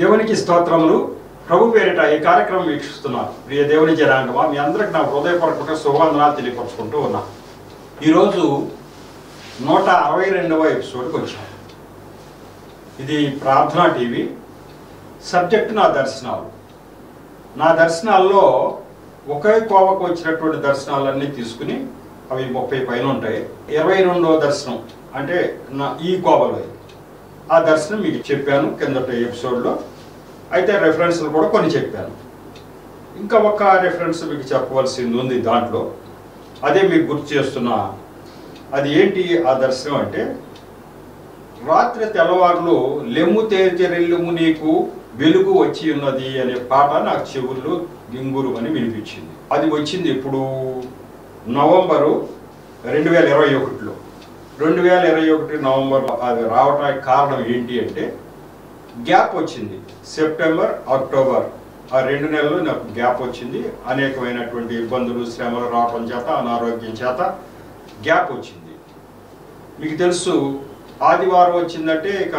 దేవునికి స్తోత్రములు. ప్రభు పేరిట ఈ కార్యక్రమం వీక్షిస్తున్నారు ప్రియ దేవుని జనాంగమా, మీ అందరికి నా హృదయపూర్వక శుభవందనాలు తెలియపరుచుకుంటూ ఉన్నా. ఈరోజు 162వ ఎపిసోడ్కి వచ్చాం. ఇది ప్రార్థనా టీవీ. సబ్జెక్ట్ నా దర్శనాలు. నా దర్శనాల్లో ఒకే కోవకు వచ్చినటువంటి దర్శనాలన్నీ తీసుకుని అవి 30 పైన ఉంటాయి. 22వ దర్శనం అంటే ఈ కోవలో ఆ దర్శనం మీకు చెప్పాను కిందటి ఎపిసోడ్లో. అయితే రెఫరెన్స్లు కూడా కొన్ని చెప్పాను. ఇంకా ఒక రెఫరెన్స్ మీకు చెప్పవలసింది ఉంది దాంట్లో, అదే మీకు గుర్తు చేస్తున్నా. అది ఏంటి ఆ దర్శనం అంటే, రాత్రి తెల్లవారులు లెమ్ము తేజరెల్లుము నీకు వెలుగు వచ్చి ఉన్నది అనే పాట నాకు చెవుల్లో గింగురు అని వినిపించింది. అది వచ్చింది ఇప్పుడు నవంబరు 2021లో. 2021 నవంబర్లో అది రావడానికి కారణం ఏంటి అంటే, గ్యాప్ వచ్చింది. సెప్టెంబర్, అక్టోబర్ ఆ 2 నెలలు నాకు గ్యాప్ వచ్చింది. అనేకమైనటువంటి ఇబ్బందులు, శ్రమలు రావడం చేత, అనారోగ్యం చేత గ్యాప్ వచ్చింది. మీకు తెలుసు, ఆదివారం వచ్చిందంటే ఇక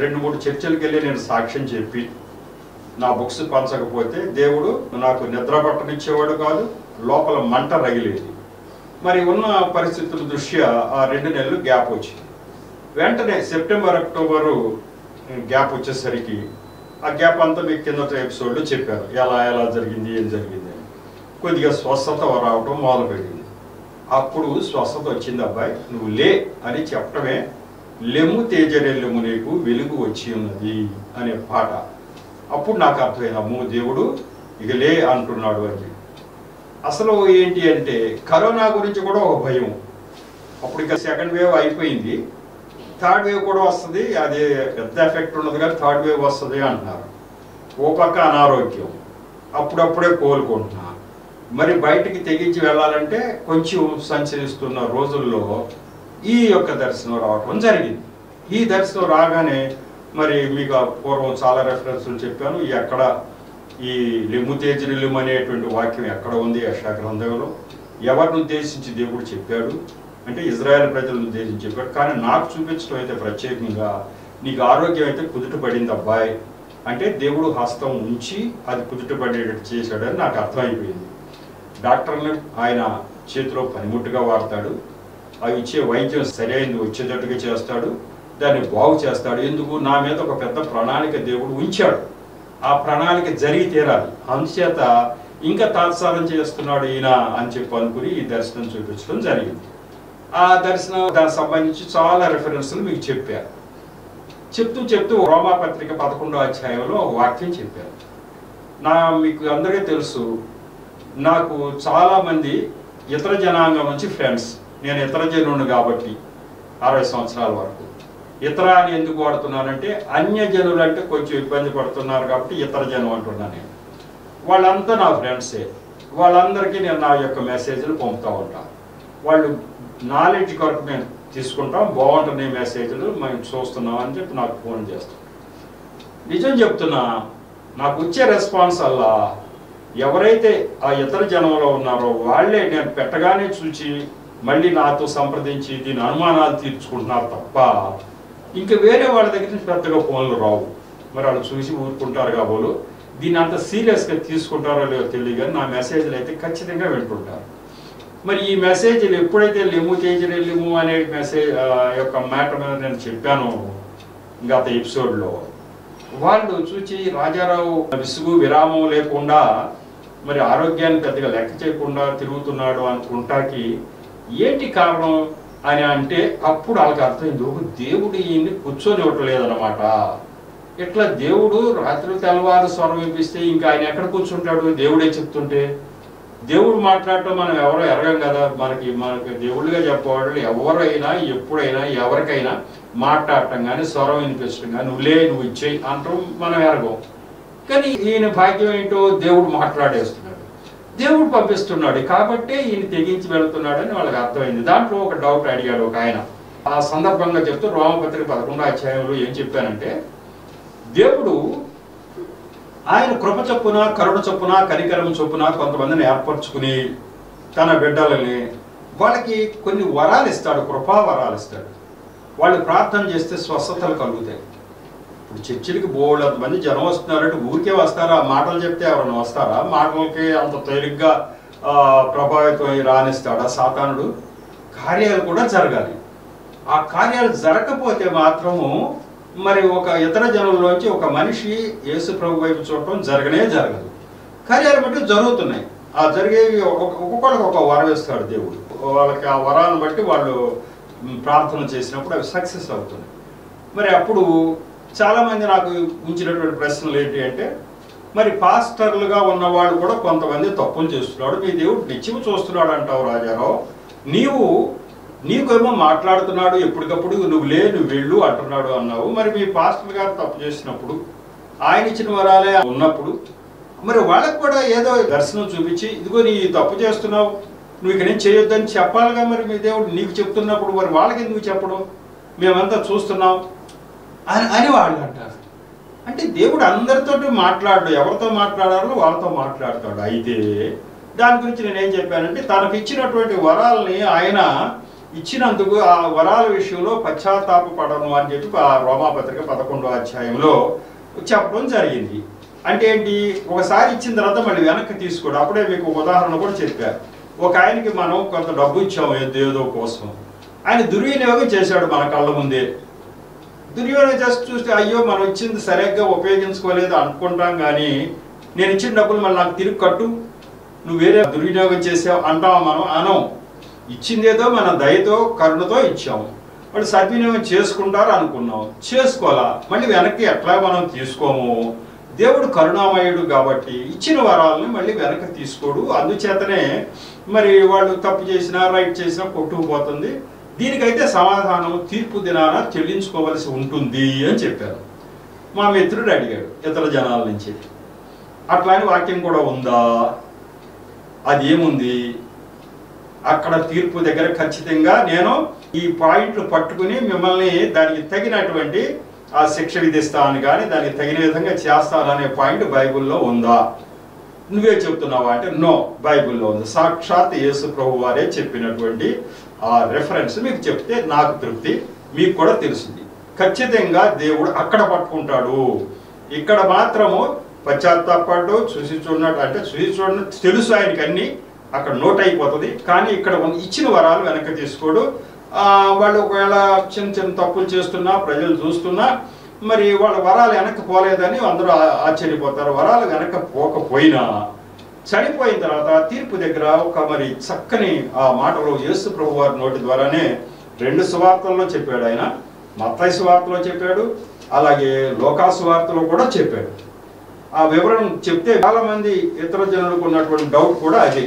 2-3 చర్చలకు వెళ్ళి నేను సాక్ష్యం చెప్పి నా బుక్స్ పంచకపోతే దేవుడు నాకు నిద్ర పట్టనిచ్చేవాడు కాదు, లోపల మంట రగిలేది. మరి ఉన్న పరిస్థితుల దృష్ట్యా ఆ 2 నెలలు గ్యాప్ వచ్చింది. వెంటనే సెప్టెంబర్, అక్టోబరు గ్యాప్ వచ్చేసరికి ఆ గ్యాప్ అంతా మీకు కిందట ఎపిసోడ్లో చెప్పారు ఎలా జరిగింది, ఏం జరిగింది అని. కొద్దిగా స్వస్థత రావటం మొదలుపెట్టింది. అప్పుడు స్వస్థత వచ్చింది. అబ్బాయి నువ్వు లే అని చెప్పటమే, లెమ్ము తేజరెల్లుము నీకు వెలుగు వచ్చి ఉన్నది అనే పాట. అప్పుడు నాకు అర్థమైంది, అమ్మో దేవుడు ఇక లే అంటున్నాడు అని. అసలు ఏంటి అంటే, కరోనా గురించి కూడా ఒక భయం. అప్పుడు ఇక సెకండ్ వేవ్ అయిపోయింది, థర్డ్ వేవ్ కూడా వస్తుంది. అది పెద్ద ఎఫెక్ట్ ఉండదు కానీ థర్డ్ వేవ్ వస్తుంది అంటున్నారు. ఓ పక్క అనారోగ్యం, అప్పుడప్పుడే కోలుకుంటున్నా. మరి బయటికి తెగించి వెళ్ళాలంటే కొంచెం సంచరిస్తున్న రోజుల్లో ఈ యొక్క దర్శనం రావటం జరిగింది. ఈ దర్శనం రాగానే మరి మీకు పూర్వం చాలా రెఫరెన్సులు చెప్పాను. ఎక్కడ ఈ లెమ్ము తేజరెల్లుము అనేటువంటి వాక్యం ఎక్కడ ఉంది యెషయా గ్రంథంలో, ఎవరిని ఉద్దేశించి దేవుడు చెప్పాడు అంటే ఇజ్రాయెల్ ప్రజలను ఉద్దేశించి చెప్పాడు. కానీ నాకు చూపించడం అయితే ప్రత్యేకంగా, నీకు ఆరోగ్యం అయితే కుదుట పడింది అబ్బాయి అంటే దేవుడు హస్తం ఉంచి అది కుదుట పడేటట్టు చేశాడని నాకు అర్థమైపోయింది. డాక్టర్ని ఆయన చేతిలో పనిముట్టుగా వాడతాడు. అవి ఇచ్చే వైద్యం సరైనది వచ్చేటట్టుగా చేస్తాడు, దాన్ని బాగు చేస్తాడు. ఎందుకు? నా మీద ఒక పెద్ద ప్రణాళిక దేవుడు ఉంచాడు. ఆ ప్రణాళిక జరిగి తీరాలి. అందుచేత ఇంకా తాత్సారం చేస్తున్నాడు ఈయన అని చెప్పి అనుకుని ఈ దర్శనం చూపించడం జరిగింది. ఆ దర్శనం దానికి సంబంధించి చాలా రెఫరెన్స్లు మీకు చెప్పారు. చెప్తూ రోమాపత్రిక 11వ అధ్యాయంలో ఒక వాక్యం చెప్పారు. మీకు అందరికీ తెలుసు, నాకు చాలామంది ఇతర జనాంగం నుంచి ఫ్రెండ్స్. నేను ఇతర జనుడు కాబట్టి 60 సంవత్సరాల వరకు. ఇతర అని ఎందుకు వాడుతున్నానంటే, అన్యజనులు అంటే కొంచెం ఇబ్బంది పడుతున్నారు కాబట్టి ఇతర జనం అంటున్నాను నేను. వాళ్ళంతా నా ఫ్రెండ్సే. వాళ్ళందరికీ నేను నా యొక్క మెసేజ్లు పంపుతూ ఉంటాను. వాళ్ళు నాలెడ్జ్ కొరకు మేము తీసుకుంటాం, బాగుంటున్నాయి మెసేజ్లు మేము చూస్తున్నాం అని చెప్పి నాకు ఫోన్ చేస్తాం. నిజం చెప్తున్నా, నాకు వచ్చే రెస్పాన్స్ అలా ఎవరైతే ఆ ఇతర జనంలో ఉన్నారో వాళ్ళే నేను పెట్టగానే చూచి మళ్ళీ నాతో సంప్రదించి దీని అనుమానాలు తీర్చుకుంటున్నారు తప్ప ఇంకా వేరే వాళ్ళ దగ్గర నుంచి పెద్దగా ఫోన్లు రావు. మరి వాళ్ళు చూసి ఊరుకుంటారు కాబోలు, దీన్ని అంత సీరియస్గా తీసుకుంటారో లేదో తెలియదు కానీ నా మెసేజ్లు అయితే ఖచ్చితంగా వింటుంటారు. మరి ఈ మెసేజ్లు ఎప్పుడైతే లెమ్ము తేజరెల్లుము అనే మెసేజ్ యొక్క మ్యాటర్ మీద నేను చెప్పాను గత ఎపిసోడ్లో, వాళ్ళు చూచి రాజారావు విసుగు విరామం లేకుండా మరి ఆరోగ్యాన్ని పెద్దగా లెక్క చేయకుండా తిరుగుతున్నాడు అనుకుంటాకి ఏంటి కారణం అని అంటే, అప్పుడు వాళ్ళకి అర్థమైంది, దేవుడు ఈయన్ని కూర్చొని ఇవ్వట్లేదన్నమాట. ఇట్లా దేవుడు రాత్రి తెల్లవారు స్వరం వినిపిస్తే ఇంకా ఆయన ఎక్కడ కూర్చుంటాడు? దేవుడే చెప్తుంటే. దేవుడు మాట్లాడటం మనం ఎవరో ఎరగం కదా. మనకి దేవుళ్ళుగా చెప్పేవాళ్ళు ఎవరైనా ఎప్పుడైనా ఎవరికైనా మాట్లాడటం కానీ స్వరం వినిపించడం కానీ నువ్వు ఇచ్చేయి అంటాం మనం ఎరగం. కానీ ఈయన భాగ్యం ఏంటో దేవుడు మాట్లాడేస్తున్నాడు, దేవుడు పంపిస్తున్నాడు కాబట్టి ఈయన తెగించి వెళుతున్నాడని వాళ్ళకి అర్థమైంది. దాంట్లో ఒక డౌట్ అడిగాడు ఒక ఆయన. ఆ సందర్భంగా చెప్తూ రోమపత్రిక 11వ అధ్యాయంలో ఏం చెప్పానంటే, దేవుడు ఆయన కృప చొప్పున, కరుణ చొప్పున, కనికరం చొప్పున కొంతమందిని ఏర్పరచుకుని తన బిడ్డలని వాళ్ళకి కొన్ని వరాలు ఇస్తాడు, కృపా వరాలు ఇస్తాడు. వాళ్ళు ప్రార్థన చేస్తే స్వస్థతలు కలుగుతాయి. ఇప్పుడు చర్చిలకి బోల్డ్ అంతమంది జనం వస్తున్నారంటే ఊరికే వస్తారా? మాటలు చెప్తే ఎవరైనా వస్తారా? మాటలకి అంత తేలిగ్గా ప్రభావితం రాణిస్తాడా సాతానుడు? కార్యాలు కూడా జరగాలి. ఆ కార్యాలు జరగకపోతే మాత్రము మరి ఒక ఇతర జనంలోంచి ఒక మనిషి యేసు ప్రభు వైపు చూడటం జరగనే జరగదు. కార్యాలు బట్టి జరుగుతున్నాయి. ఆ జరిగేవి ఒక్కొక్కరికి ఒక వరం ఇస్తాడు దేవుడు. వాళ్ళకి ఆ వరాలను బట్టి వాళ్ళు ప్రార్థన చేసినప్పుడు అవి సక్సెస్ అవుతున్నాయి. మరి అప్పుడు చాలామంది నాకు ఉంచినటువంటి ప్రశ్నలు ఏంటి అంటే, మరి పాస్టర్లుగా ఉన్నవాడు కూడా కొంతమంది తప్పులు చేస్తున్నాడు, మీ దేవుడు నిత్యం చూస్తున్నాడు అంటావు రాజారావు, నీకేమో మాట్లాడుతున్నాడు ఎప్పటికప్పుడు, నువ్వు వెళ్ళు అంటున్నాడు అన్నావు. మరి మీ పాస్టర్ గారు తప్పు చేసినప్పుడు, ఆయన ఇచ్చిన వరాలే ఉన్నప్పుడు, మరి వాళ్ళకు కూడా ఏదో దర్శనం చూపించి ఇదిగో నీ తప్పు చేస్తున్నావు, నువ్వు ఇక్కడ ఏం చేయొద్దని చెప్పాలిగా. మరి మీ దేవుడు నీకు చెప్తున్నప్పుడు మరి వాళ్ళకి ఎందుకు చెప్పడం? మేమంతా చూస్తున్నాం అని వాళ్ళు అంటారు. అంటే దేవుడు అందరితో మాట్లాడు, ఎవరితో మాట్లాడాలో వాళ్ళతో మాట్లాడతాడు. అయితే దాని గురించి నేనేం చెప్పానంటే, తనకు ఇచ్చినటువంటి వరాలని ఆయన ఇచ్చినందుకు ఆ వరాల విషయంలో పశ్చాత్తాపపడను అని చెప్పి ఆ రోమాపత్రిక 11వ అధ్యాయంలో చెప్పడం జరిగింది. అంటే ఏంటి? ఒకసారి ఇచ్చిన తర్వాత మళ్ళీ వెనక్కి తీసుకోడు. అప్పుడే మీకు ఉదాహరణ కూడా చెప్పారు. ఒక ఆయనకి మనం కొంత డబ్బు ఇచ్చాము ఏదో కోసం, ఆయన దుర్వినియోగం చేశాడు మన కళ్ళ ముందే. దుర్వినియోగం చేసి చూస్తే అయ్యో మనం ఇచ్చింది సరిగ్గా ఉపయోగించుకోలేదు అనుకుంటాం, కానీ నేను ఇచ్చిన డబ్బులు మళ్ళీ నాకు తిరిగి కట్టు, నువ్వు వేరే దుర్వినియోగం చేసావు అంటావా? మనం అనం. ఇచ్చిందేదో మన దయతో కరుణతో ఇచ్చాము, వాళ్ళు సద్వినియోగం చేసుకుంటారు అనుకున్నాం, చేసుకోవాలా, మళ్ళీ వెనక్కి ఎట్లా మనం తీసుకోము. దేవుడు కరుణామయుడు కాబట్టి ఇచ్చిన వరాలని మళ్ళీ వెనక్కి తీసుకోడు. అందుచేతనే మరి వాళ్ళు తప్పు చేసినా రైట్ చేసినా కొట్టుకుపోతుంది. దీనికైతే సమాధానం తీర్పు దినాన చెల్లించుకోవలసి ఉంటుంది అని చెప్పారు. మా మిత్రుడు అడిగాడు ఇతర జనాల నుంచి, అట్లాంటి వాక్యం కూడా ఉందా? అది ఏముంది? అక్కడ తీర్పు దగ్గర ఖచ్చితంగా నేను ఈ పాయింట్లు పట్టుకుని మిమ్మల్ని దానికి తగినటువంటి ఆ శిక్ష విధిస్తాను, కానీ దానికి తగిన విధంగా చేస్తాను అనే పాయింట్ బైబిల్లో ఉందా? నువ్వే చెప్తున్నావా అంటే నో, బైబిల్లో ఉంది. సాక్షాత్ యేసు ప్రభు వారే చెప్పినటువంటి ఆ రెఫరెన్స్ మీకు చెప్తే నాకు తృప్తి, మీకు కూడా తెలుస్తుంది. ఖచ్చితంగా దేవుడు అక్కడ పట్టుకుంటాడు. ఇక్కడ మాత్రము పశ్చాత్తాపడ్డు, చూసి చూడనట్టు అంటే చూసి చూడనట్టు తెలుసు ఆయనకి, అన్ని అక్కడ నోట్ అయిపోతుంది. కానీ ఇక్కడ ఇచ్చిన వరాలు వెనక్కి తీసుకోడు. వాళ్ళు ఒకవేళ చిన్న చిన్న తప్పులు చేస్తున్నా, ప్రజలు చూస్తున్నా, మరి వాళ్ళ వరాలు వెనక్కి పోలేదని అందరూ ఆశ్చర్యపోతారు. వరాలు వెనక్కి పోకపోయినా చనిపోయిన తర్వాత తీర్పు దగ్గర ఒక మరి చక్కని ఆ మాటలో యేసు ప్రభు వారి నోటి ద్వారానే 2 సువార్తల్లో చెప్పాడు. ఆయన మత్తయి సువార్తలో చెప్పాడు, అలాగే లూకా సువార్తలో కూడా చెప్పాడు. ఆ వివరణ చెప్తే చాలా మంది ఇతర జనులకు ఉన్నటువంటి డౌట్ కూడా అదే.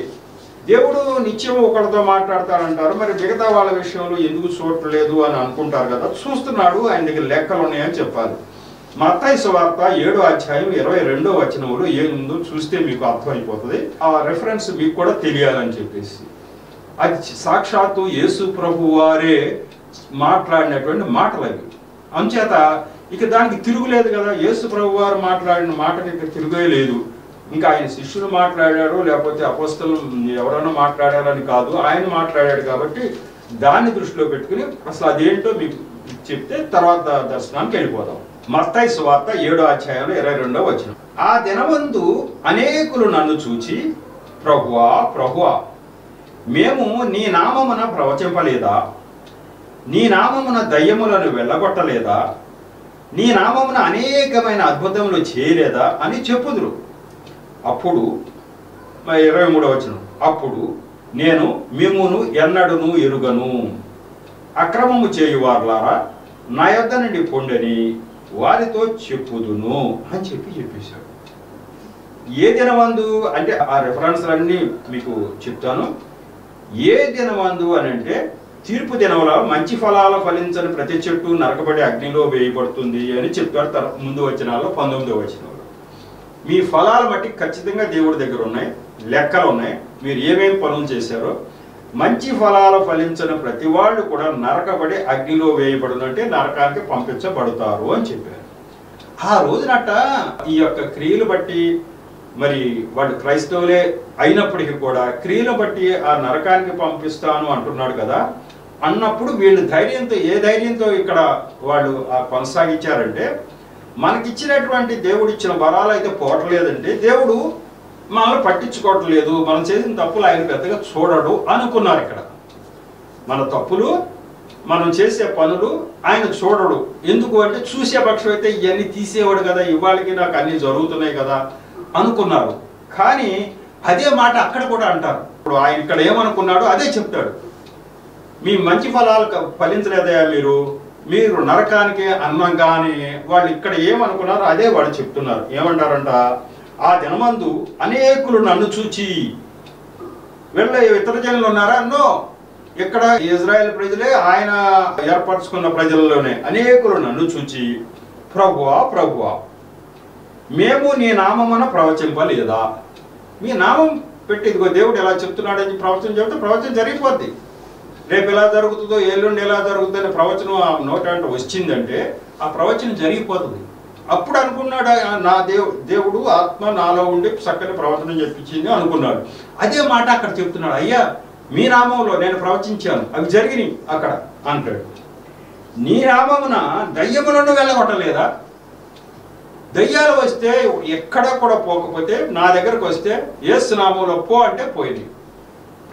దేవుడు నిత్యం ఒకరితో మాట్లాడతారంటారు, మరి మిగతా వాళ్ళ విషయంలో ఎందుకు చూడలేదు అని అనుకుంటారు కదా. చూస్తున్నాడు, ఆయన దగ్గర లెక్కలు ఉన్నాయని చెప్పాలి. మత్తయి సువార్త 7వ అధ్యాయం 22వ వచనంలో ఏముందో చూస్తే మీకు అర్థమైపోతుంది. ఆ రెఫరెన్స్ మీకు కూడా తెలియాలని చెప్పేసి, అది సాక్షాత్తు యేసు ప్రభు వారే మాట్లాడినటువంటి మాటలు అవి. అంచేత ఇక దానికి తిరుగులేదు కదా. యేసు ప్రభు వారు మాట్లాడిన మాటకి ఇక తిరుగే లేదు. ఇంకా ఆయన శిష్యులు మాట్లాడారు, లేకపోతే అపోస్తలు ఎవరైనా మాట్లాడారని కాదు, ఆయన మాట్లాడాడు. కాబట్టి దాన్ని దృష్టిలో పెట్టుకుని అసలు అదేంటో మీకు చెప్తే తర్వాత దర్శనానికి వెళ్ళిపోదాం. మత్తయి సువార్త 7వ అధ్యాయంలో 22వ వచనం. ఆ దినమందు అనేకులు నన్ను చూచి, ప్రభువా ప్రభువా, మేము నీ నామమున ప్రవచింపలేదా? నీ నామమున దయ్యములను వెళ్ళగొట్టలేదా? నీ నామమున అనేకమైన అద్భుతములు చేయలేదా అని చెప్పుదురు. అప్పుడు 23వ వచనం, అప్పుడు నేను మిమ్మును ఎన్నడును ఎరుగను, అక్రమము చేయువారులారా నా యొద్ద నుండి పొండని వారితో చెప్పుదును అని చెప్పేశాడు. ఏ దినమందు అంటే ఆ రెఫరెన్స్లన్నీ మీకు చెప్తాను. ఏ దినమందు అని అంటే తీర్పు దినంలో మంచి ఫలాలు ఫలించని ప్రతి చెట్టు నరకబడి అగ్నిలో వేయబడుతుంది అని చెప్పాడు. ముందు వచనాల్లో 19వ వచనంలో మీ ఫలాలు బట్టి ఖచ్చితంగా దేవుడి దగ్గర ఉన్నాయి, లెక్కలు ఉన్నాయి. మీరు ఏమేమి పనులు చేశారో మంచి ఫలాలు ఫలించిన ప్రతి వాళ్ళు కూడా నరకబడి అగ్నిలో వేయబడునంటే నరకానికి పంపించబడతారు అని చెప్పారు. ఆ రోజునట ఈ యొక్క క్రియలు బట్టి మరి వాళ్ళు క్రైస్తవులే అయినప్పటికీ కూడా క్రియలు బట్టి ఆ నరకానికి పంపిస్తాను అంటున్నాడు కదా. అన్నప్పుడు వీళ్ళు ధైర్యంతో, ఏ ధైర్యంతో ఇక్కడ వాళ్ళు కొనసాగించారంటే మనకిచ్చినటువంటి దేవుడిచ్చిన వరాలు అయితే పోవట్లేదంటే దేవుడు మనల్ని పట్టించుకోవట్లేదు, మనం చేసిన తప్పులు ఆయన పెద్దగా చూడడు అనుకున్నారు. ఇక్కడ మన తప్పులు, మనం చేసే పనులు ఆయన చూడడు. ఎందుకు అంటే చూసే పక్షం అయితే ఇవన్నీ తీసేవాడు కదా, ఇవాళకి నాకు అన్నీ జరుగుతున్నాయి కదా అనుకున్నారు. కానీ అదే మాట అక్కడ కూడా అంటారు. ఇప్పుడు ఆయన ఇక్కడ ఏమనుకున్నాడో అదే చెప్తాడు. మీ మంచి ఫలాలు ఫలించలేదయా మీరు నరకానికి అన్నంగానే వాళ్ళు ఇక్కడ ఏమనుకున్నారో అదే వాళ్ళు చెప్తున్నారు. ఏమంటారంట, ఆ దినమందు అనేకులు నన్ను చూచి, వీళ్ళ ఇతర జనులు ఉన్నారా అన్నో, ఇక్కడ ఇజ్రాయెల్ ప్రజలే ఆయన ఏర్పరచుకున్న ప్రజల్లోనే అనేకులు నన్ను చూచి, ప్రభువా ప్రభువా మేము నీ నామమున ప్రవచింపలేదా? మీ నామం పెట్టి ఇదిగో దేవుడు ఎలా చెప్తున్నాడని ప్రవచనం చెబితే ప్రవచనం జరిగిపోద్ది. రేపు ఎలా జరుగుతుందో, ఎల్లుండి ఎలా జరుగుతుందని ప్రవచనం ఆ నోట అంటే వచ్చిందంటే ఆ ప్రవచనం జరిగిపోతుంది. అప్పుడు అనుకున్నాడు నా దేవుడు ఆత్మ నాలో ఉండి చక్కని ప్రవచనం చెప్పించింది అనుకున్నాడు. అదే మాట అక్కడ చెప్తున్నాడు. అయ్యా మీ నామంలో నేను ప్రవచించాను, అవి జరిగినాయి అక్కడ అంటాడు. నీ నామమున దయ్యములను వెళ్ళగొట్టలేదా? దయ్యాలు వస్తే ఎక్కడ కూడా పోకపోతే నా దగ్గరకు వస్తే యేసు నామంలో పో అంటే పోయింది.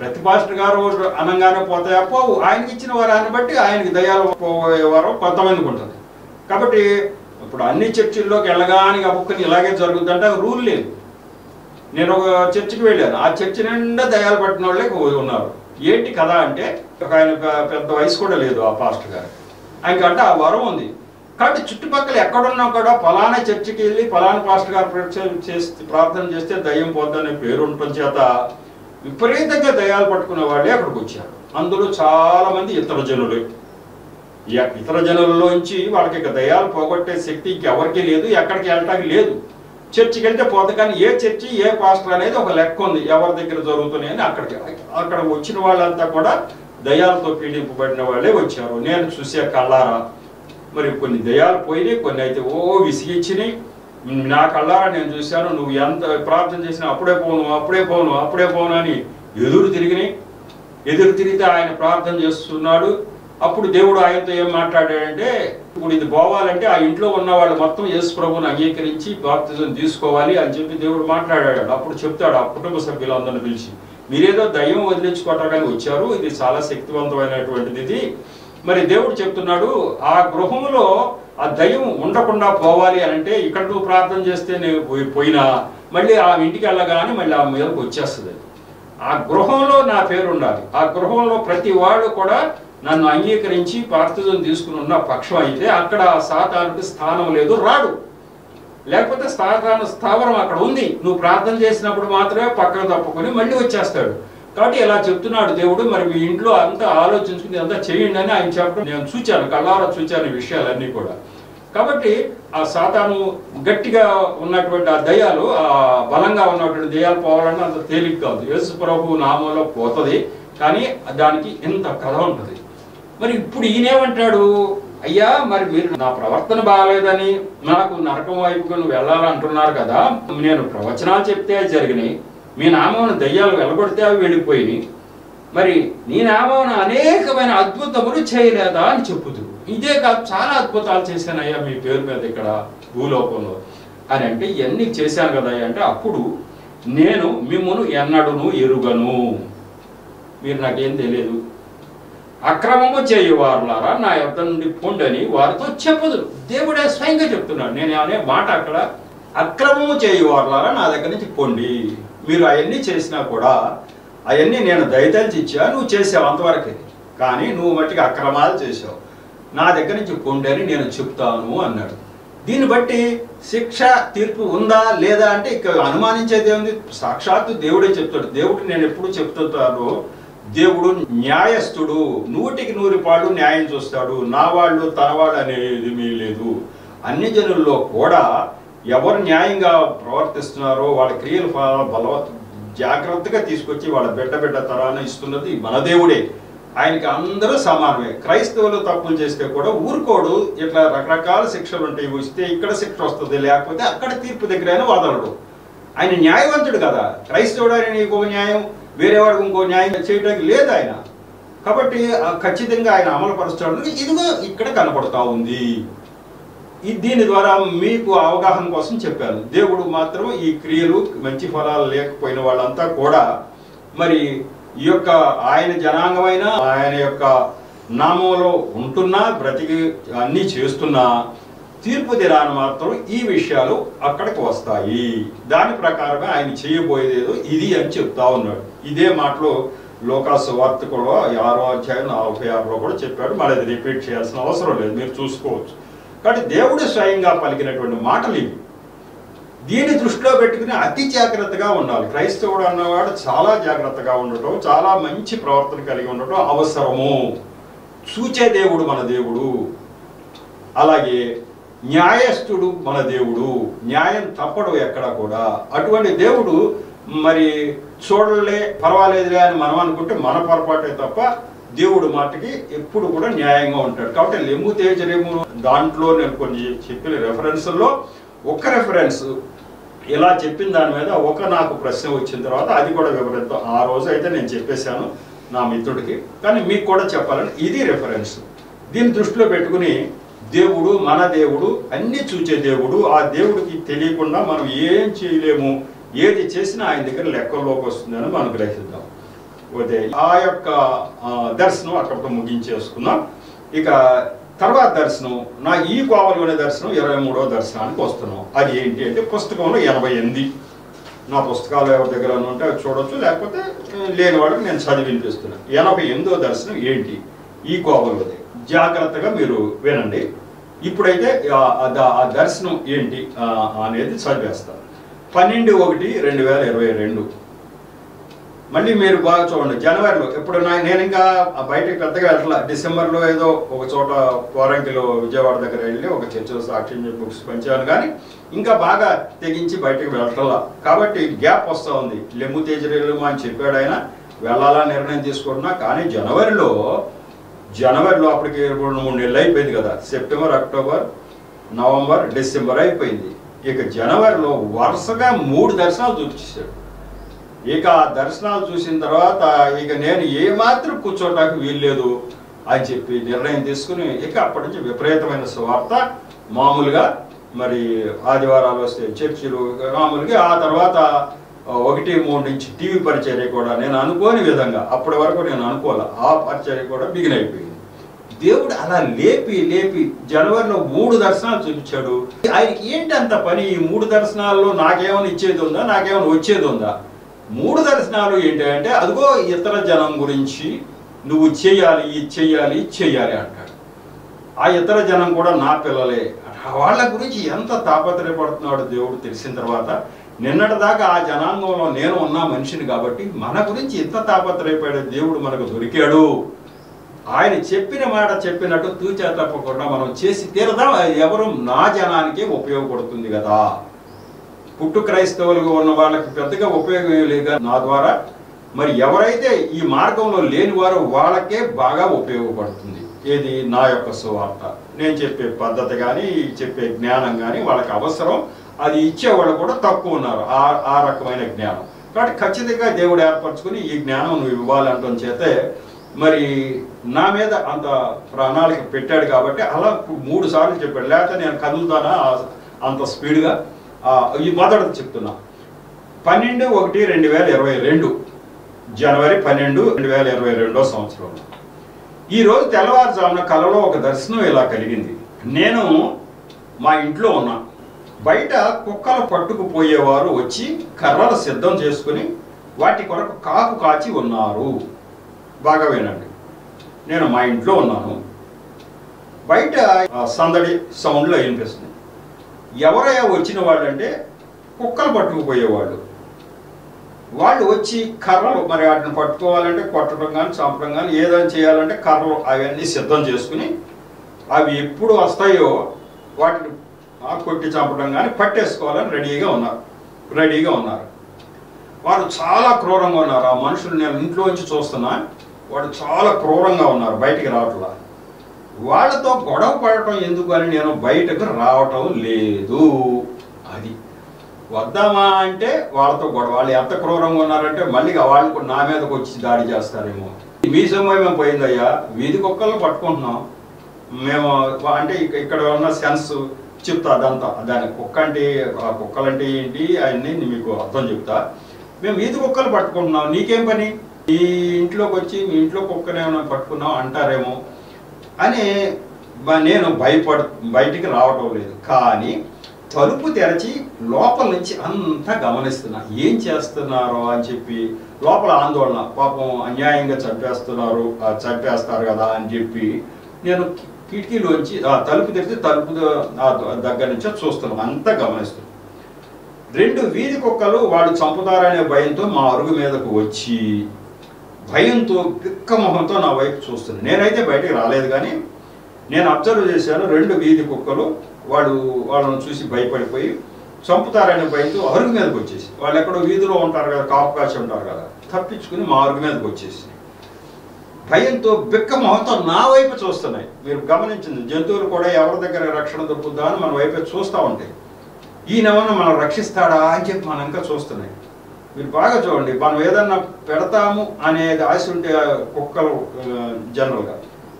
ప్రతి పాస్టర్ గారు అనగానే పోతాయా? పోవు. ఆయనకి ఇచ్చిన వరాన్ని బట్టి ఆయనకి దయ్యాలు పోయే వరం కొంతమందికి ఉంటుంది. కాబట్టి ఇప్పుడు అన్ని చర్చిల్లోకి వెళ్ళగానే అప్పుకొని ఇలాగే జరుగుతుందంటే రూల్ లేదు. నేను ఒక చర్చికి వెళ్ళాను, ఆ చర్చి నిండా దయ్యాలు పట్టిన వాళ్ళే ఉన్నారు. ఏంటి కదా అంటే ఆయన పెద్ద వయసు కూడా లేదు ఆ పాస్టర్ గారు, ఆయనకంటే ఆ వరం ఉంది. కాబట్టి చుట్టుపక్కల ఎక్కడున్నా కూడా ఫలానా చర్చికి వెళ్ళి ఫలానా పాస్టర్ గారు ప్రార్థన చేస్తే దయ్యం పోద్దనే పేరు ఉండటం చేత విపరీతంగా దయ్యాలు పట్టుకునే వాళ్ళే అక్కడికి వచ్చారు. అందులో చాలా మంది ఇతర జనులే. ఇతర జనులలోంచి వాళ్ళకి ఇక దయ్యాలు పోగొట్టే శక్తి ఇంకెవరికి లేదు, ఎక్కడికి వెళ్ళటానికి లేదు. చర్చికి వెళ్తే పోతే, కానీ ఏ చర్చి ఏ పాస్టర్ అనేది ఒక లెక్క ఉంది, ఎవరి దగ్గర జరుగుతున్నాయని. అక్కడ వచ్చిన వాళ్ళంతా కూడా దయ్యాలతో పీడింపబడిన వాళ్ళే వచ్చారు. నేను చూసే కళ్ళారా. మరి కొన్ని దయ్యాలు పోయినాయి, కొన్ని అయితే విసిగించినాయి. నా కళ్ళారా నేను చూశాను. నువ్వు ఎంత ప్రార్థన చేసినా అప్పుడే పోను అని ఎదురు తిరిగితే ఆయన ప్రార్థన చేస్తున్నాడు. అప్పుడు దేవుడు ఆయనతో ఏం మాట్లాడాడంటే, ఇప్పుడు ఇది పోవాలంటే ఆ ఇంట్లో ఉన్న వాళ్ళు మొత్తం యేసు ప్రభువుని అంగీకరించి బాప్తిజం తీసుకోవాలి అని చెప్పి దేవుడు మాట్లాడాడు. అప్పుడు చెప్తాడు ఆ కుటుంబ సభ్యులందరిని పిలిచి, మీరేదో దయ్యం వదిలించుకోవటానికి వచ్చారు, ఇది చాలా శక్తివంతమైనటువంటిది. ఇది మరి దేవుడు చెప్తున్నాడు, ఆ గృహంలో ఆ దయ్యం ఉండకుండా పోవాలి అని అంటే ఇక్కడ నువ్వు ప్రార్థన చేస్తే నేను పోయినా మళ్ళీ ఆ ఇంటికి వెళ్ళగానే మళ్ళీ ఆ మీదకి వచ్చేస్తుంది. ఆ గృహంలో నా పేరు ఉండాలి. ఆ గృహంలో ప్రతి వాళ్ళు కూడా నన్ను అంగీకరించి బాప్తిజం తీసుకుని ఉన్న పక్షం అయితే అక్కడ సాతానుకి స్థానం లేదు, రాడు. లేకపోతే సాతాను స్థావరం అక్కడ ఉంది. నువ్వు ప్రార్థన చేసినప్పుడు మాత్రమే పక్కన తప్పుకొని మళ్ళీ వచ్చేస్తాడు. కాబట్టి ఇలా చెప్తున్నాడు దేవుడు. మరి మీ ఇంట్లో అంతా ఆలోచించుకుని అంతా చేయండి అని ఆయన చెప్పడం నేను చూచాను, కళ్ళారా చూచాను ఈ విషయాలన్నీ కూడా. కాబట్టి ఆ సాతాను గట్టిగా ఉన్నటువంటి ఆ దయ్యాలు, ఆ బలంగా ఉన్నటువంటి దయ్యాలు పోవాలన్నా అంత తేలిక కాదు. యేసు ప్రభు నామంలో పోతుంది, కానీ దానికి ఇంత కథ ఉంటుంది. మరి ఇప్పుడు ఈయనేమంటాడు, అయ్యా మరి మీరు నా ప్రవర్తన బాగాలేదని నాకు నరకం వైపుగా నువ్వు వెళ్ళాలంటున్నారు కదా, నేను ప్రవచనాలు చెప్తే అవి జరిగినాయి, మీ నామమున దయ్యాలు వెళ్ళగొడితే అవి వెళ్ళిపోయినాయి, మరి నీ నామమున అనేకమైన అద్భుతములు చేయలేదా అని చెప్పుతూ, ఇదే కాదు చాలా అద్భుతాలు చేశానయ్యా మీ పేరు మీద ఇక్కడ భూలోకంలో అని అంటే, ఇవన్నీ చేశాను కదా అంటే, అప్పుడు నేను మిమ్మును ఎన్నడూను ఎరుగను, మీరు నాకేం తెలియదు, అక్రమము చేయువారులారా నా యొద్ద నుండి పొండని వారితో చెప్పదు. దేవుడే స్వయంగా చెప్తున్నాడు. నేను అనే మాట అక్కడ, అక్రమము చేయువారులారా నా దగ్గర నుంచి పొండి. మీరు అవన్నీ చేసినా కూడా అవన్నీ నేను దయతలిచి ఇచ్చా, నువ్వు చేసావు అంతవరకే, కానీ నువ్వు మట్టికి అక్రమాలు చేసావు, నా దగ్గర నుంచి పొండి అని నేను చెప్తాను అన్నాడు. దీన్ని బట్టి శిక్ష తీర్పు ఉందా లేదా అంటే ఇక అనుమానించేది ఏముంది? సాక్షాత్తు దేవుడే చెప్తాడు. దేవుడు నేను ఎప్పుడు చెప్తాను, దేవుడు న్యాయస్థుడు, 100% న్యాయం చూస్తాడు. నా వాళ్ళు తన వాళ్ళు అనేది మీ లేదు. అన్ని జనుల్లో కూడా ఎవరు న్యాయంగా ప్రవర్తిస్తున్నారో వాళ్ళ క్రియలు జాగ్రత్తగా తీసుకొచ్చి వాళ్ళ బిడ్డ తరాన ఇస్తున్నది మన దేవుడే. ఆయనకి అందరూ సమానమే. క్రైస్తవులు తప్పులు చేస్తే కూడా ఊరుకోడు. ఇట్లా రకరకాల శిక్షలు ఉంటాయి, వస్తే ఇక్కడ శిక్ష వస్తుంది, లేకపోతే అక్కడ తీర్పు దగ్గరైనా వదలడు. ఆయన న్యాయవంతుడు కదా. క్రైస్తవుడు ఆయన ఇంకో న్యాయం, వేరేవాడికి ఇంకో న్యాయం చేయడానికి లేదు ఆయన. కాబట్టి ఖచ్చితంగా ఆయన అమలు పరుస్తాడు. ఇదిగో ఇక్కడ కనపడతా ఉంది. దీని ద్వారా మీకు అవగాహన కోసం చెప్పాను. దేవుడు మాత్రం ఈ క్రియలు మంచి ఫలాలు లేకపోయిన వాళ్ళంతా కూడా మరి ఈ యొక్క ఆయన జనాంగమైన ఆయన యొక్క నామంలో ఉంటున్నా బ్రతికి అన్నీ చేస్తున్నా తీర్పు దినాన్ని మాత్రం ఈ విషయాలు అక్కడికి వస్తాయి. దాని ప్రకారమే ఆయన చేయబోయేదేదో ఇది అని చెప్తా ఉన్నాడు. ఇదే మాటలో లోకాసు వార్త కూడా 6వ అధ్యాయం 46లో కూడా చెప్పాడు. మరి అది రిపీట్ చేయాల్సిన అవసరం లేదు, మీరు చూసుకోవచ్చు. కాబట్టి దేవుడు స్వయంగా పలికినటువంటి మాటలు ఇవి. దీన్ని దృష్టిలో పెట్టుకుని అతి జాగ్రత్తగా ఉండాలి. క్రైస్తవుడు అన్నవాడు చాలా జాగ్రత్తగా ఉండటం, చాలా మంచి ప్రవర్తన కలిగి ఉండటం అవసరము. చూచే దేవుడు మన దేవుడు, అలాగే న్యాయస్థుడు మన దేవుడు, న్యాయం తప్పడు ఎక్కడ కూడా. అటువంటి దేవుడు మరి చూడలే పర్వాలేదులే అని మనం అనుకుంటే మన పొరపాటే తప్ప దేవుడు మాటకి ఎప్పుడు కూడా న్యాయంగా ఉంటాడు. కాబట్టి లెమ్ము తేజరేము దాంట్లో నేను కొన్ని చెప్పిన రెఫరెన్స్లో ఒక రెఫరెన్స్ ఇలా చెప్పిన దాని మీద నాకు ప్రశ్న వచ్చిన తర్వాత అది కూడా వివరిద్దాం. ఆ రోజు అయితే నేను చెప్పేశాను నా మిత్రుడికి, కానీ మీకు కూడా చెప్పాలని ఇది రెఫరెన్స్. దీన్ని దృష్టిలో పెట్టుకుని దేవుడు మన దేవుడు, అన్ని చూచే దేవుడు. ఆ దేవుడికి తెలియకుండా మనం ఏం చేయలేము, ఏది చేసినా ఆయన దగ్గర లెక్కల్లోకి వస్తుందని మనం గ్రహిద్దాం. పోతే ఆ యొక్క దర్శనం అక్కడితో ముగించేసుకుందాం. ఇక తర్వాత దర్శనం, నా ఈ కోవలోనే దర్శనం 23వ దర్శనానికి వస్తున్నాం. అది ఏంటి అంటే పుస్తకంలో 88. నా పుస్తకాలు ఎవరి దగ్గర ఉంటే అవి చూడొచ్చు, లేకపోతే లేని వాళ్ళకి నేను చదివి వినిపిస్తున్నాను. 88వ దర్శనం ఏంటి ఈ కోవలోదే, జాగ్రత్తగా మీరు వినండి. ఇప్పుడైతే ఆ దర్శనం ఏంటి అనేది చదివేస్తాను. 12/1/2022. మళ్ళీ మీరు బాగా చూడండి. జనవరిలో ఇప్పుడు నేను ఇంకా బయటకు పెద్దగా వెళ్ళట్లా. డిసెంబర్లో ఏదో ఒక చోట పోరంకిలో విజయవాడ దగ్గర వెళ్ళి ఒక చర్చలో సాక్ష్యం బుక్స్ పంచాను, కానీ ఇంకా బాగా తెగించి బయటకు వెళ్ళట్లా. కాబట్టి గ్యాప్ వస్తూ ఉంది. లెమ్ము తేజరేలు అని చెప్పాడు ఆయన, వెళ్ళాలా నిర్ణయం తీసుకుంటున్నా. కానీ జనవరిలో అప్పటికి 2-3 నెలలు అయిపోయింది కదా. సెప్టెంబర్, అక్టోబర్, నవంబర్, డిసెంబర్ అయిపోయింది. ఇక జనవరిలో వరుసగా 3 దర్శనాలు చూపించాడు. ఇక ఆ దర్శనాలు చూసిన తర్వాత ఇక నేను ఏమాత్రం కూర్చోటానికి వీల్లేదు అని చెప్పి నిర్ణయం తీసుకుని ఇక అప్పటి నుంచి విపరీతమైన సువార్త. మామూలుగా మరి ఆదివారాలు వస్తే చర్చిలు మామూలుగా, ఆ తర్వాత 1-3 నుంచి టీవీ పరిచర్య కూడా నేను అనుకోని విధంగా, అప్పటి వరకు నేను అనుకోలే, ఆ పరిచర్య కూడా బిగిన్ అయిపోయింది. దేవుడు అలా లేపి జనవరిలో 3 దర్శనాలు చూపించాడు. ఆయనకి ఏంటి అంత పని? ఈ 3 దర్శనాల్లో నాకేమైనా ఇచ్చేది ఉందా, నాకేమైనా వచ్చేది ఉందా? 3 దర్శనాలు ఏంటి అంటే, అదిగో ఇతర జనం గురించి నువ్వు చెయ్యాలి, ఇది చెయ్యాలి అంటాడు. ఆ ఇతర జనం కూడా నా పిల్లలే. వాళ్ళ గురించి ఎంత తాపత్రయపడుతున్నాడు దేవుడు తెలిసిన తర్వాత, నిన్నటిదాకా ఆ జనాంగంలో నేను ఉన్న మనిషిని కాబట్టి మన గురించి ఎంత తాపత్రయపడే దేవుడు మనకు దొరికాడు. ఆయన చెప్పిన మాట చెప్పినట్టు తూచా తప్పకుండా మనం చేసి తీరదాం. ఎవరు నా జనానికే ఉపయోగపడుతుంది కదా. పుట్టు క్రైస్తవులుగా ఉన్న వాళ్ళకి పెద్దగా ఉపయోగం లేదు నా ద్వారా. మరి ఎవరైతే ఈ మార్గంలో లేని వారు వాళ్ళకే బాగా ఉపయోగపడుతుంది. ఏది? నా యొక్క సువార్త. నేను చెప్పే పద్ధతి కానీ చెప్పే జ్ఞానం కానీ వాళ్ళకి అవసరం. అది ఇచ్చేవాళ్ళు కూడా తక్కువ ఉన్నారు ఆ రకమైన జ్ఞానం. కాబట్టి ఖచ్చితంగా దేవుడు ఏర్పరచుకుని ఈ జ్ఞానం నువ్వు ఇవ్వాలంటం చేతే మరి నా మీద అంత ప్రణాళిక పెట్టాడు. కాబట్టి అలా 3 సార్లు చెప్పాడు. లేకపోతే నేను కదులుతానా అంత స్పీడ్గా? ఈ మొదటిది చెప్తున్నా. 12/1/2022, జనవరి 12, 2022 సంవత్సరంలో ఈరోజు తెల్లవారుజామున కలలో ఒక దర్శనం ఇలా కలిగింది. నేను మా ఇంట్లో ఉన్నా. బయట కుక్కలు పట్టుకుపోయేవారు వచ్చి కర్రలు సిద్ధం చేసుకుని వాటి కొరకు కాపు కాచి ఉన్నారు. బాగా వినండి. నేను మా ఇంట్లో ఉన్నాను. బయట సందడి సౌండ్లో వినిపిస్తుంది. ఎవరయ్యా వచ్చిన వాళ్ళు అంటే కుక్కలు పట్టుకుపోయేవాళ్ళు. వాళ్ళు వచ్చి కర్రలు, మరి వాటిని పట్టుకోవాలంటే కొట్టడం కానీ చంపడం కానీ ఏదైనా చేయాలంటే కర్రలు అవన్నీ సిద్ధం చేసుకుని అవి ఎప్పుడు వస్తాయో వాటిని కొట్టి చంపడం కానీ పట్టేసుకోవాలని రెడీగా ఉన్నారు. వారు చాలా క్రూరంగా ఉన్నారు. ఆ మనుషులు నేను ఇంట్లోంచి చూస్తున్నా, వాడు చాలా క్రూరంగా ఉన్నారు, బయటికి రావట్లా. వాళ్ళతో గొడవ పడటం ఎందుకు అని నేను బయటకు రావటం లేదు. అది వద్దామా అంటే వాళ్ళతో గొడవ. వాళ్ళు ఎంత క్రూరంగా ఉన్నారంటే మళ్ళీ వాళ్ళు నా మీదకి వచ్చి దాడి చేస్తారేమో. మీ సమయం పోయిందయ్యా, వీధి కుక్కలను పట్టుకుంటున్నాం మేము అంటే ఇక్కడ ఉన్న సెన్స్ చెప్తా అదంతా. దాని కుక్క అంటే ఆ కుక్కలంటే ఏంటి అవన్నీ మీకు అర్థం చెప్తా. మేము వీధి కుక్కలు పట్టుకుంటున్నాం, నీకేం పని? ఈ ఇంట్లోకి వచ్చి మీ ఇంట్లో కుక్కనేమైనా పట్టుకున్నాం అంటారేమో అని నేను బయటికి రావటం లేదు. కానీ తలుపు తెరచి లోపల నుంచి అంతా గమనిస్తున్నా, ఏం చేస్తున్నారో అని చెప్పి. లోపల ఆందోళన, పాపం అన్యాయంగా చంపేస్తారు కదా అని చెప్పి నేను కిటికీలోంచి తలుపు తెరిచి తలుపు దగ్గర నుంచి చూస్తున్నాం, అంతా గమనిస్తున్నాం. 2 వీధి కుక్కలు వాడు చంపుతారనే భయంతో మా అరుగు మీదకు వచ్చి భయంతో పిక్క మొహంతో నా వైపు చూస్తున్నాను. నేనైతే బయటికి రాలేదు, కానీ నేను అబ్జర్వ్ చేశాను. 2 వీధి కుక్కలు వాళ్ళని చూసి భయపడిపోయి చంపుతారనే భయంతో అరుగు మీదకి వచ్చేసి, వాళ్ళు ఎక్కడో వీధిలో ఉంటారు కదా, కాపు కాచి ఉంటారు కదా, తప్పించుకుని మా అరుగు మీదకి వచ్చేసి భయంతో బిక్క మొహంతో నా వైపు చూస్తున్నాయి. మీరు గమనించింది, జంతువులు కూడా ఎవరి దగ్గర రక్షణ దొరుకుతుందా అని మన వైపు చూస్తూ ఉంటాయి. ఈయనమన్నా మనం రక్షిస్తాడా అని చెప్పి మనం ఇంకా చూస్తున్నాయి. మీరు బాగా చూడండి, మనం ఏదన్నా పెడతాము అనేది ఆశ ఉంటే కుక్కలు జనరల్గా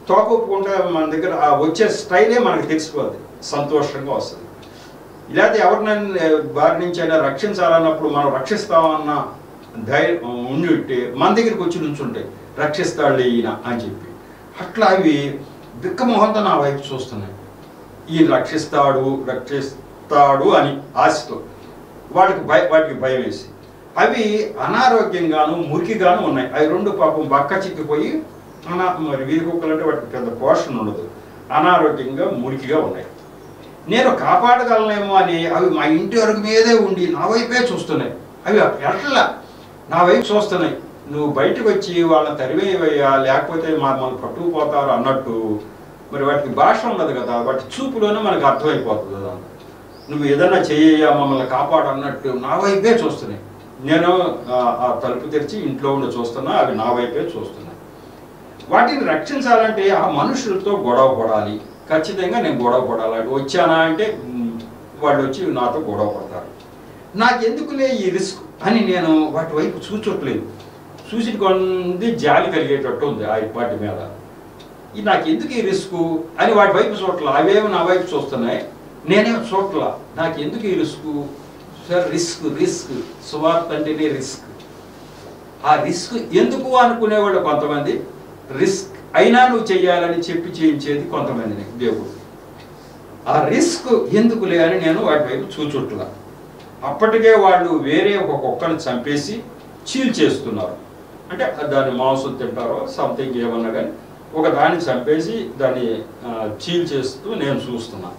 తోకొప్పుకుంటే మన దగ్గర వచ్చే స్టైలే మనకు తెలిసిపోద్ది, సంతోషంగా వస్తుంది. ఇలాంటి ఎవరినైనా బారి నుంచి అయినా రక్షించాలన్నప్పుడు మనం రక్షిస్తామన్న ధైర్యం ఉండి మన దగ్గరికి వచ్చి నుంచుంటాయి, రక్షిస్తాడు ఈయన అని చెప్పి. అట్లా అవి బిక్కమొహంతో నా వైపు చూస్తున్నాయి, ఈయన రక్షిస్తాడు అని ఆశతో. వాటికి భయం వేసి అవి అనారోగ్యంగాను మురికిగాను ఉన్నాయి. అవి 2 పాపం బక్క చిక్కిపోయి మరి వీధి కుక్కలు అంటే వాటికి పెద్ద పోషణ ఉండదు, అనారోగ్యంగా మురికిగా ఉన్నాయి. నేను కాపాడగలనేమో అని అవి మా ఇంటి అరుగు మీదే ఉండి నా వైపే చూస్తున్నాయి. అవి ఎట్లా నా వైపు చూస్తున్నాయి, నువ్వు బయటకు వచ్చి వాళ్ళని తరివేయవయ్యా లేకపోతే మనం పట్టుకుపోతారు అన్నట్టు. మరి వాటికి భాష ఉండదు కదా, వాటి చూపులోనే మనకు అర్థమైపోతుంది కదా, నువ్వు ఏదైనా చెయ్యా మమ్మల్ని కాపాడన్నట్టు నా వైపే చూస్తున్నాయి. నేను ఆ తలుపు తెరిచి ఇంట్లో ఉండి చూస్తున్నా, అవి నా వైపే చూస్తున్నాయి. వాటిని రక్షించాలంటే ఆ మనుషులతో గొడవ పడాలి, ఖచ్చితంగా నేను గొడవ పడాలి. వచ్చానా అంటే వాళ్ళు వచ్చి నాతో గొడవ పడతారు. నాకెందుకులే ఈ రిస్క్ అని నేను వాటి వైపు చూచట్లేదు. చూసి కొంది జాలి కలిగేటట్టు ఉంది వాటి మీద. నాకెందుకు ఈ రిస్క్ అని వాటి వైపు చూడట్లా, అవేమో నా వైపు చూస్తున్నాయి, నేనేమో చూడట్లా. నాకెందుకు ఈ రిస్క్ సువార్త అంటేనే రిస్క్. ఆ రిస్క్ ఎందుకు అనుకునేవాళ్ళు కొంతమంది, రిస్క్ అయినా నువ్వు చెయ్యాలని చెప్పి చేయించేది కొంతమందిని దేవుడు. ఆ రిస్క్ ఎందుకులే అని నేను వాటి వైపు చూచుట్లా. అప్పటికే వాళ్ళు వేరే ఒక కుక్కను చంపేసి చీల్చేస్తున్నారు, అంటే దాన్ని మాంసం తింటారో సంథింగ్ ఏమన్నా కానీ ఒక దాన్ని చంపేసి దాన్ని చీల్చేస్తూ నేను చూస్తున్నా.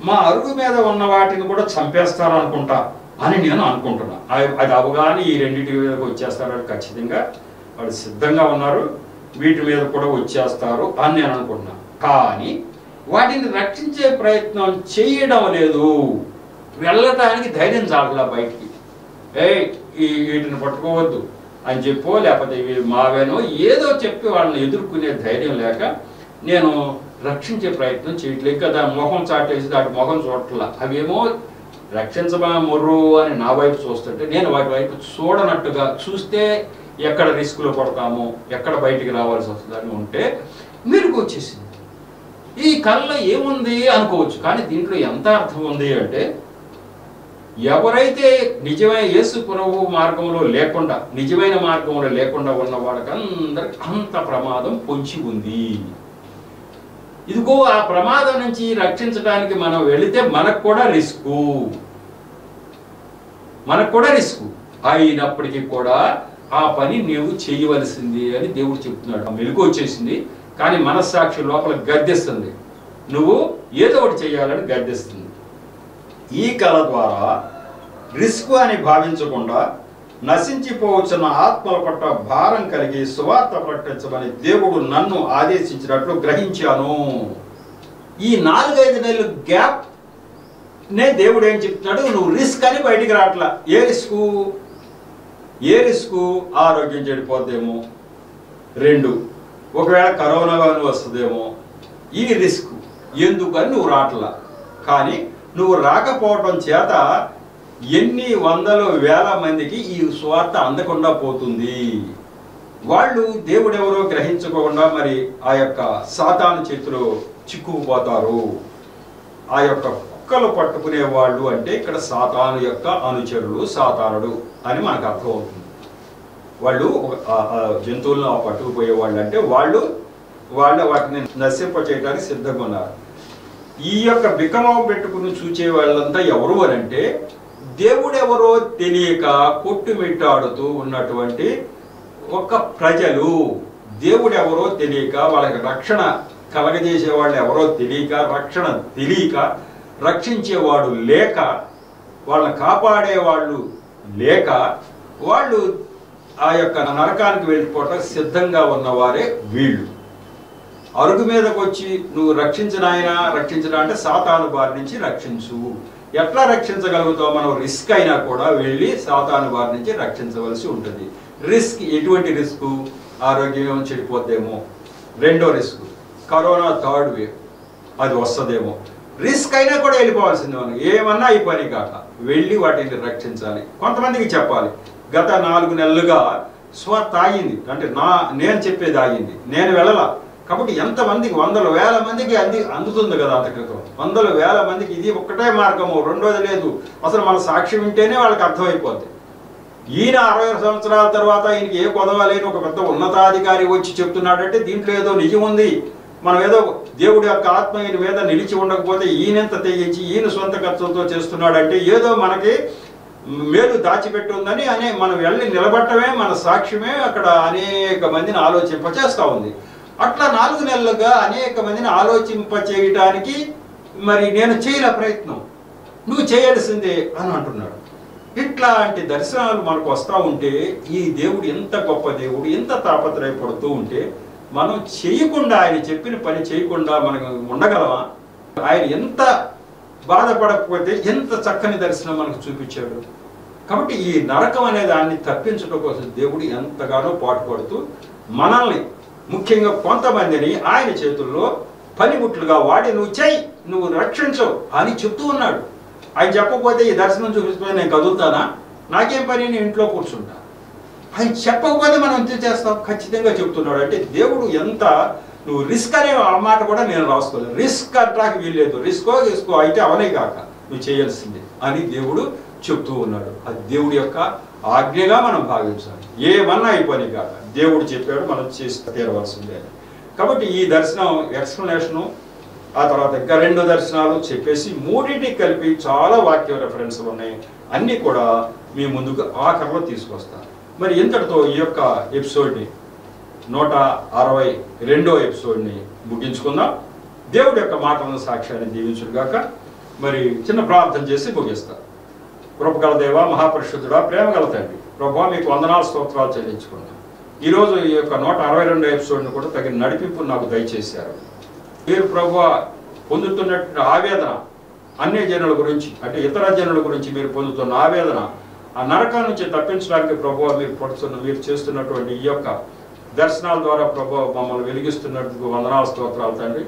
మా అరుగు మీద ఉన్న వాటిని కూడా చంపేస్తారు అనుకుంటా అని నేను అనుకుంటున్నా. అది అవగానే ఈ 2 మీదకి వచ్చేస్తారని ఖచ్చితంగా వాళ్ళు సిద్ధంగా ఉన్నారు, వీటి మీద కూడా వచ్చేస్తారు అని నేను అనుకుంటున్నా. కానీ వాటిని రక్షించే ప్రయత్నం చేయడం లేదు, వెళ్ళటానికి ధైర్యం చాలలా బయటికి. వీటిని పట్టుకోవద్దు అని చెప్పో లేకపోతే ఇవి మావేనో ఏదో చెప్పి వాళ్ళని ఎదుర్కొనే ధైర్యం లేక నేను రక్షించే ప్రయత్నం చేయట్లేదు. ఇంకా దాని మొహం చాటేసి దాటి మొహం చూడట్లా. అవేమో రక్షించమా మొర్రు అని నా వైపు చూస్తుంటే నేను వాటి వైపు చూడనట్టుగా చూస్తే ఎక్కడ రిస్క్లో పడతామో, ఎక్కడ బయటికి రావాల్సి వస్తుందని ఉంటే మీరుకు వచ్చేసింది. ఈ కళ్ళలో ఏముంది అనుకోవచ్చు, కానీ దీంట్లో ఎంత అర్థం ఉంది అంటే, ఎవరైతే నిజమైన యేసు ప్రభు మార్గంలో లేకుండా, నిజమైన మార్గంలో లేకుండా ఉన్న వాళ్ళకందరికి అంత ప్రమాదం పొంచి ఉంది. ఇదిగో ఆ ప్రమాదం నుంచి రక్షించడానికి మనం వెళితే మనకు కూడా రిస్క్ అయినప్పటికీ కూడా ఆ పని నీవు చేయవలసింది అని దేవుడు చెప్తున్నాడు. మెలుగు వచ్చేసింది, కానీ మనస్సాక్షి లోపల గద్దిస్తుంది, నువ్వు ఏదో ఒకటి చేయాలని గద్దిస్తుంది. ఈ కళ ద్వారా రిస్క్ అని భావించకుండా నశించిపోవచ్చున్న ఆత్మల పట్ల భారం కలిగి సువార్త ప్రకటించమని దేవుడు నన్ను ఆదేశించినట్లు గ్రహించాను. ఈ 4-5 నెలల గ్యాప్ నే దేవుడు ఏం చెప్తున్నాడు, నువ్వు రిస్క్ అని బయటికి రావట్లా. ఏ రిస్క్? ఆరోగ్యం చెడిపోద్దేమో, 2 ఒకవేళ కరోనా కానీ వస్తుందేమో, ఈ రిస్క్ ఎందుకని నువ్వు రావట్లా. కానీ నువ్వు రాకపోవటం చేత ఎన్ని వందల వేల మందికి ఈ సువార్త అందకుండా పోతుంది. వాళ్ళు దేవుడెవరో గ్రహించుకోకుండా మరి ఆ యొక్క సాతాను చేతిలో చిక్కుకుపోతారు. ఆ యొక్క కుక్కలు పట్టుకునే వాళ్ళు అంటే ఇక్కడ సాతాను యొక్క అనుచరులు, సాతానుడు అని మనకు అర్థమవుతుంది. వాళ్ళు జంతువులను పట్టుకుపోయే వాళ్ళు అంటే వాళ్ళు వాటిని నశింప చేయడానికి సిద్ధంగా ఉన్నారు. ఈ యొక్క బికమం పెట్టుకుని చూచే వాళ్ళంతా ఎవరు అని అంటే దేవుడెవరో తెలియక కొట్టుమిట్టాడుతూ ఉన్నటువంటి ఒక ప్రజలు. దేవుడెవరో తెలియక, వాళ్ళకి రక్షణ కలగజేసే వాళ్ళు ఎవరో తెలియక, రక్షణ తెలియక, రక్షించేవాడు లేక, వాళ్ళని కాపాడేవాళ్ళు లేక, వాళ్ళు ఆ యొక్క నరకానికి వెళ్ళిపోవటం సిద్ధంగా ఉన్నవారే వీళ్ళు. అరుగు మీదకి వచ్చి నువ్వు రక్షించిన అంటే సాతాను బారి నుంచి రక్షించు. ఎట్లా రక్షించగలుగుతావు? మనం రిస్క్ అయినా కూడా వెళ్ళి సాతాను బారి నుంచి రక్షించవలసి ఉంటుంది. రిస్క్ ఎటువంటి రిస్క్? ఆరోగ్యం చెడిపోద్దేమో. రెండో రిస్క్ కరోనా థర్డ్ వేవ్, అది వస్తుందేమో. రిస్క్ అయినా కూడా వెళ్ళిపోవాల్సింది. మనం ఏమన్నా ఈ పని కాక వెళ్ళి వాటిని రక్షించాలి. కొంతమందికి చెప్పాలి. గత 4 నెలలుగా స్వార్థ ఆగింది అంటే నేను చెప్పేది ఆగింది, నేను వెళ్ళలా. కాబట్టి ఎంతమందికి, 100,000 మందికి అందుతుంది కదా. అంత క్రితం 100,000 మందికి ఇది ఒక్కటే మార్గము, రెండోది లేదు. అసలు మన సాక్ష్యం వింటేనే వాళ్ళకి అర్థమైపోద్ది. ఈయన 60 సంవత్సరాల తర్వాత ఈయనకి ఏ కొదవలేని ఒక పెద్ద ఉన్నతాధికారి వచ్చి చెప్తున్నాడంటే దీంట్లో ఏదో నిజం ఉంది. మనం ఏదో దేవుడి యొక్క ఆత్మ ఈయన మీద నిలిచి ఉండకపోతే ఈయనెంత తెగించి ఈయన సొంత ఖర్చులతో చేస్తున్నాడంటే ఏదో మనకి మేలు దాచిపెట్టి ఉందని మనం వెళ్ళి నిలబట్టమే మన సాక్ష్యమే అక్కడ అనేక మందిని ఆలోచింపచేస్తూ ఉంది. అట్లా 4 నెలలుగా అనేక మందిని ఆలోచింపచేయటానికి మరి నేను చేయలే ప్రయత్నం, నువ్వు చేయాల్సిందే అని అంటున్నాడు. ఇట్లాంటి దర్శనాలు మనకు వస్తూ ఉంటే ఈ దేవుడు ఎంత గొప్ప దేవుడు, ఎంత తాపత్రయపడుతూ ఉంటే మనం చేయకుండా, ఆయన చెప్పిన పని చేయకుండా మనం ఉండగలమా? ఆయన ఎంత బాధపడకపోతే ఎంత చక్కని దర్శనం మనకు చూపించాడు. కాబట్టి ఈ నరకం అనే దాన్ని తప్పించడం కోసం దేవుడు ఎంతగానో పాటుపడుతూ మనల్ని, ముఖ్యంగా కొంతమందిని ఆయన చేతుల్లో పనిముట్లుగా వాడి నువ్వు చెయ్యి, నువ్వు రక్షించు అని చెప్తూ ఉన్నాడు. ఆయన చెప్పకపోతే ఈ దర్శనం చూపిస్తే నేను కదులుతానా? నాకేం పని, నేను ఇంట్లో కూర్చుంటా. ఆయన చెప్పకపోతే మనం ఎంత చేస్తాం? ఖచ్చితంగా చెప్తున్నాడు. అంటే దేవుడు ఎంత, నువ్వు రిస్క్ అనే ఆ మాట కూడా నేను రాసుకోలేదు. రిస్క్ అంటానికి వీల్లేదు. రిస్కో అయితే అవనే కాక నువ్వు చేయాల్సిందే అని దేవుడు చెప్తూ ఉన్నాడు. అది దేవుడి యొక్క ఆజ్ఞగా మనం భావించాలి. ఏమన్నా ఈ పని కాక దేవుడు చెప్పాడు, మనం చేసి తీరవలసిందే. కాబట్టి ఈ దర్శనం ఎక్స్ప్లెనేషను, ఆ తర్వాత ఇంకా 2 దర్శనాలు చెప్పేసి 3టికి కలిపి చాలా వాక్య రెఫరెన్స్లు ఉన్నాయి. అన్నీ కూడా మీ ముందుకు ఆఖరిలో తీసుకొస్తాను. మరి ఇంతటితో ఈ యొక్క ఎపిసోడ్ని 162వ ఎపిసోడ్ని ముగించుకుందాం. దేవుడి యొక్క మాటలను సాక్ష్యాన్ని దీవించుగాక. మరి చిన్న ప్రార్థన చేసి ముగిస్తాం. కృపగల దేవ, మహాపరిశుద్ధుడా, ప్రేమగల తండ్రి, ప్రభువా మీకు వందనాలు స్తోత్రాలు చెల్లించుకున్నాం. ఈరోజు ఈ యొక్క 162వ ఎపిసోడ్ని కూడా తగిన నడిపింపు నాకు దయచేశారు. మీరు ప్రభువా పొందుతున్నటువంటి ఆవేదన, అన్య జనుల గురించి అంటే ఇతర జనుల గురించి మీరు పొందుతున్న ఆవేదన, ఆ నరకం నుంచి తప్పించడానికి ప్రభువా మీరు చేస్తున్నటువంటి ఈ యొక్క దర్శనాల ద్వారా ప్రభువా మమ్మల్ని వెలిగిస్తున్నట్టుకు వందనాలు స్తోత్రాలు తండ్రి.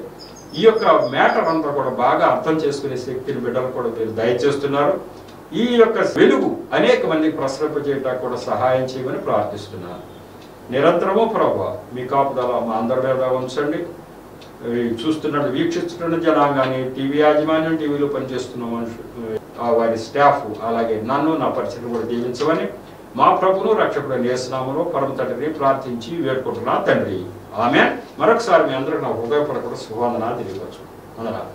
ఈ యొక్క మ్యాటర్ అంతా కూడా బాగా అర్థం చేసుకునే శక్తిని బిడ్డలు కూడా మీరు దయచేస్తున్నారు. ఈ యొక్క వెలుగు అనేక మందికి ప్రసరింపజేయడానికి కూడా సహాయం చేయమని ప్రార్థిస్తున్నాను. నిరంతరము ప్రభువా మీ కాపుదల మా అందరి మీద ఉంచండి. చూస్తున్నట్టు వీక్షిస్తున్న జనాంగాన్ని, టీవీ యాజమాన్యం, టీవీలో పనిచేస్తున్న మనుషులు, వారి స్టాఫ్, అలాగే నన్ను, నా పరిస్థితిని కూడా దీవించమని మా ప్రభువును రక్షకుడు యేసు నామములో పరమ తండ్రిని ప్రార్థించి వేడుకుంటున్నా తండ్రి. ఆమేన్. మరొకసారి మీ అందరూ నా హృదయపూర్వక శుభవందనాలు తెలియవచ్చు. వందనాలు.